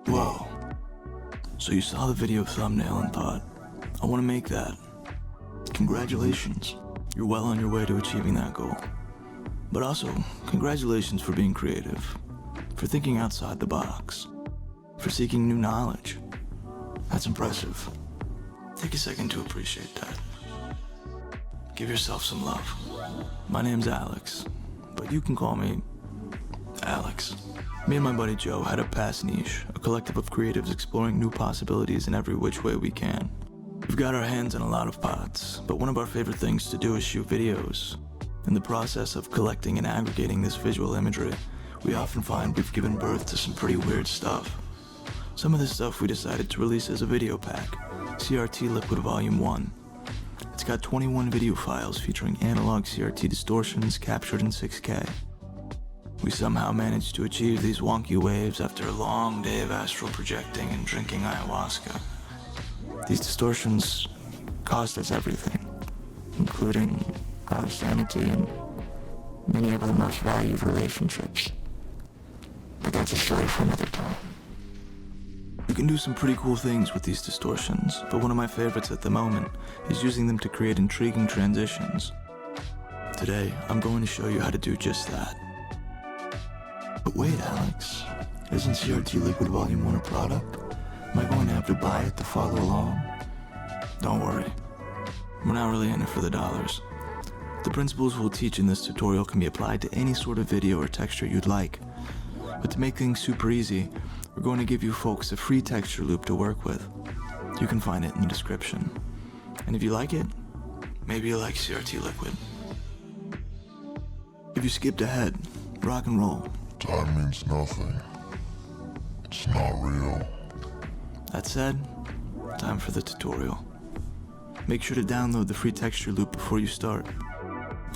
Whoa. So you saw the video thumbnail and thought, I want to make that. Congratulations. You're well on your way to achieving that goal. But also, congratulations for being creative, for thinking outside the box, for seeking new knowledge. That's impressive. Take a second to appreciate that. Give yourself some love. My name's Alex, but you can call me Alex. Me and my buddy Joe had a past niche, a collective of creatives exploring new possibilities in every which way we can. We've got our hands in a lot of pots, but one of our favorite things to do is shoot videos. In the process of collecting and aggregating this visual imagery, we often find we've given birth to some pretty weird stuff. Some of this stuff we decided to release as a video pack, CRT Liquid Volume 1. It's got 21 video files featuring analog CRT distortions captured in 6K. We somehow managed to achieve these wonky waves after a long day of astral projecting and drinking ayahuasca. These distortions cost us everything, including our sanity and many of our most valued relationships. But that's a story for another time. You can do some pretty cool things with these distortions, but one of my favorites at the moment is using them to create intriguing transitions. Today, I'm going to show you how to do just that. But wait, Alex, isn't CRT Liquid Volume 1 a product? Am I going to have to buy it to follow along? Don't worry, we're not really in it for the dollars. The principles we'll teach in this tutorial can be applied to any sort of video or texture you'd like. But to make things super easy, we're going to give you folks a free texture loop to work with. You can find it in the description. And if you like it, maybe you'll like CRT Liquid. If you skipped ahead, rock and roll. Time means nothing. It's not real. That said, time for the tutorial. Make sure to download the free texture loop before you start.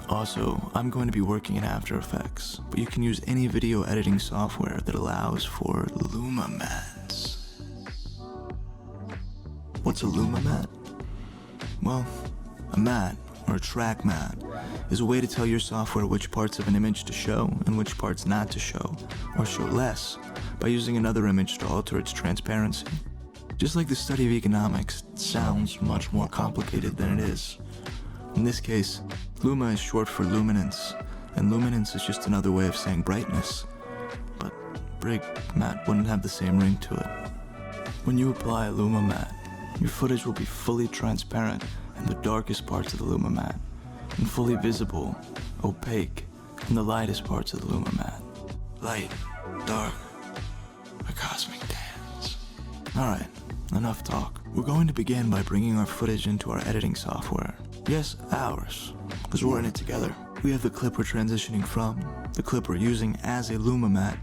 Also, I'm going to be working in After Effects, but you can use any video editing software that allows for LUMA Mattes. What's a LUMA matte? Well, a matte, or a track matte, is a way to tell your software which parts of an image to show and which parts not to show, or show less, by using another image to alter its transparency. Just like the study of economics, it sounds much more complicated than it is. In this case, LUMA is short for luminance, and luminance is just another way of saying brightness. But Brig matte wouldn't have the same ring to it. When you apply a LUMA matte, your footage will be fully transparent in the darkest parts of the LUMA matte, and fully visible, opaque, in the lightest parts of the LUMA matte. Light, dark, a cosmic dance. Alright, enough talk. We're going to begin by bringing our footage into our editing software. Yes, ours, because we're in it together. We have the clip we're transitioning from, the clip we're using as a LUMA matte,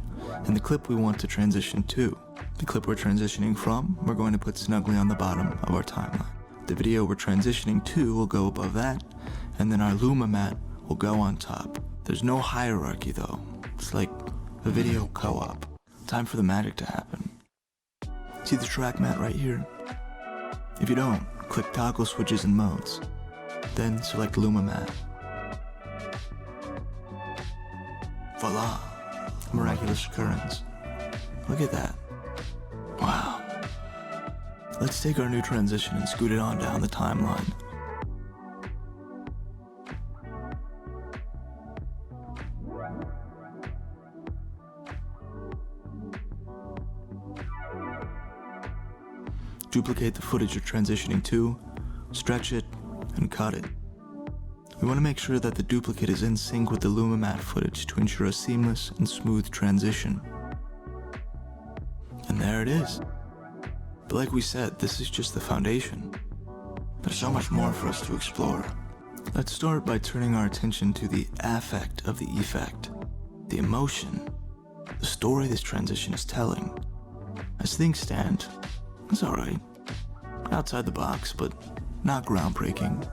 and the clip we want to transition to. The clip we're transitioning from, we're going to put snugly on the bottom of our timeline. The video we're transitioning to will go above that, and then our LUMA matte will go on top. There's no hierarchy though. It's like a video co-op. Time for the magic to happen. See the track matte right here? If you don't, click toggle switches and modes. Then select LUMA matte. Voila! A miraculous occurrence. Look at that. Wow. Let's take our new transition and scoot it on down the timeline. Duplicate the footage you're transitioning to, stretch it, and cut it. We want to make sure that the duplicate is in sync with the LUMA matte footage to ensure a seamless and smooth transition. And there it is. But like we said, this is just the foundation. There's so much more for us to explore. Let's start by turning our attention to the affect of the effect, the emotion, the story this transition is telling. As things stand, it's alright. Outside the box, but not groundbreaking.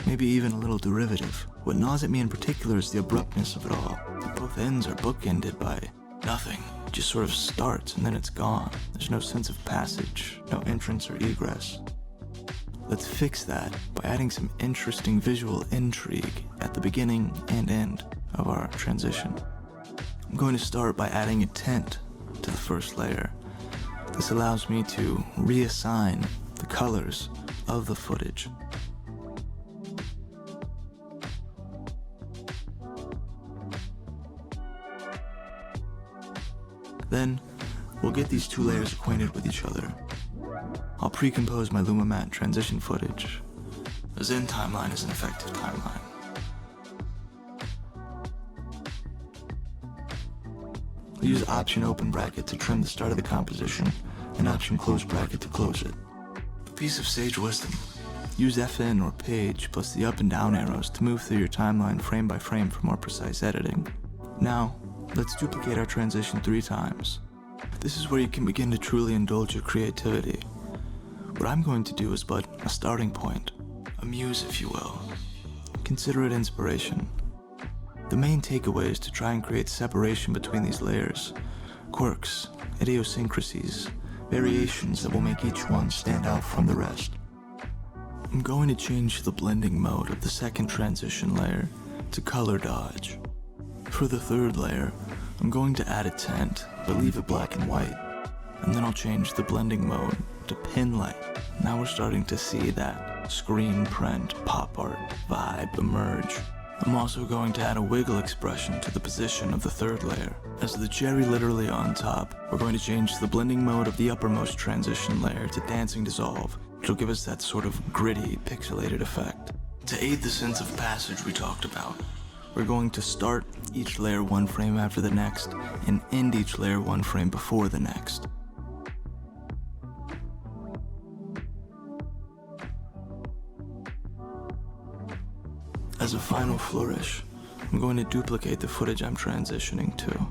Maybe even a little derivative. What gnaws at me in particular is the abruptness of it all. Both ends are bookended by nothing. It just sort of starts and then it's gone. There's no sense of passage, no entrance or egress. Let's fix that by adding some interesting visual intrigue at the beginning and end of our transition. I'm going to start by adding a tint to the first layer. The This allows me to reassign the colors of the footage. Then, we'll get these two layers acquainted with each other. I'll pre-compose my LUMA matte transition footage. A Zen timeline is an effective timeline. I'll use Option open bracket to trim the start of the composition, and Option close bracket to close it. A piece of sage wisdom. Use FN or page plus the up and down arrows to move through your timeline frame by frame for more precise editing. Now, let's duplicate our transition 3 times. This is where you can begin to truly indulge your creativity. What I'm going to do is but a starting point, a muse if you will. Consider it inspiration. The main takeaway is to try and create separation between these layers, quirks, idiosyncrasies, variations that will make each one stand out from the rest. I'm going to change the blending mode of the second transition layer to color dodge. For the third layer, I'm going to add a tint, but leave it black and white. And then I'll change the blending mode to pin light. Now we're starting to see that screen print pop art vibe emerge. I'm also going to add a wiggle expression to the position of the third layer. As the cherry literally on top, we're going to change the blending mode of the uppermost transition layer to dancing dissolve, which will give us that sort of gritty, pixelated effect. To aid the sense of passage we talked about, we're going to start each layer 1 frame after the next, and end each layer 1 frame before the next. As a final flourish, I'm going to duplicate the footage I'm transitioning to,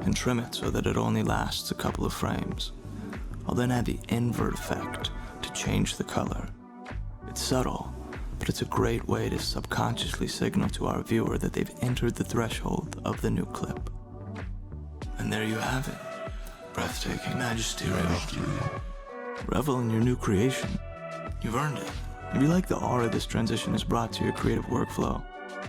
and trim it so that it only lasts a couple of frames. I'll then add the invert effect to change the color. It's subtle, but it's a great way to subconsciously signal to our viewer that they've entered the threshold of the new clip. And there you have it. Breathtaking, magisterial. Revel in your new creation. You've earned it. If you like the aura this transition has brought to your creative workflow,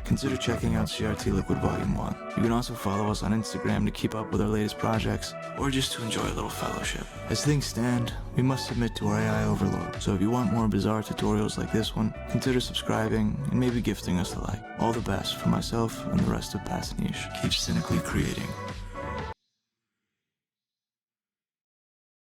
consider checking out CRT Liquid Volume 1. You can also follow us on Instagram to keep up with our latest projects, or just to enjoy a little fellowship. As things stand, we must submit to our AI overload, so if you want more bizarre tutorials like this one, consider subscribing and maybe gifting us a like. All the best from myself and the rest of Passaniche. Keep cynically creating.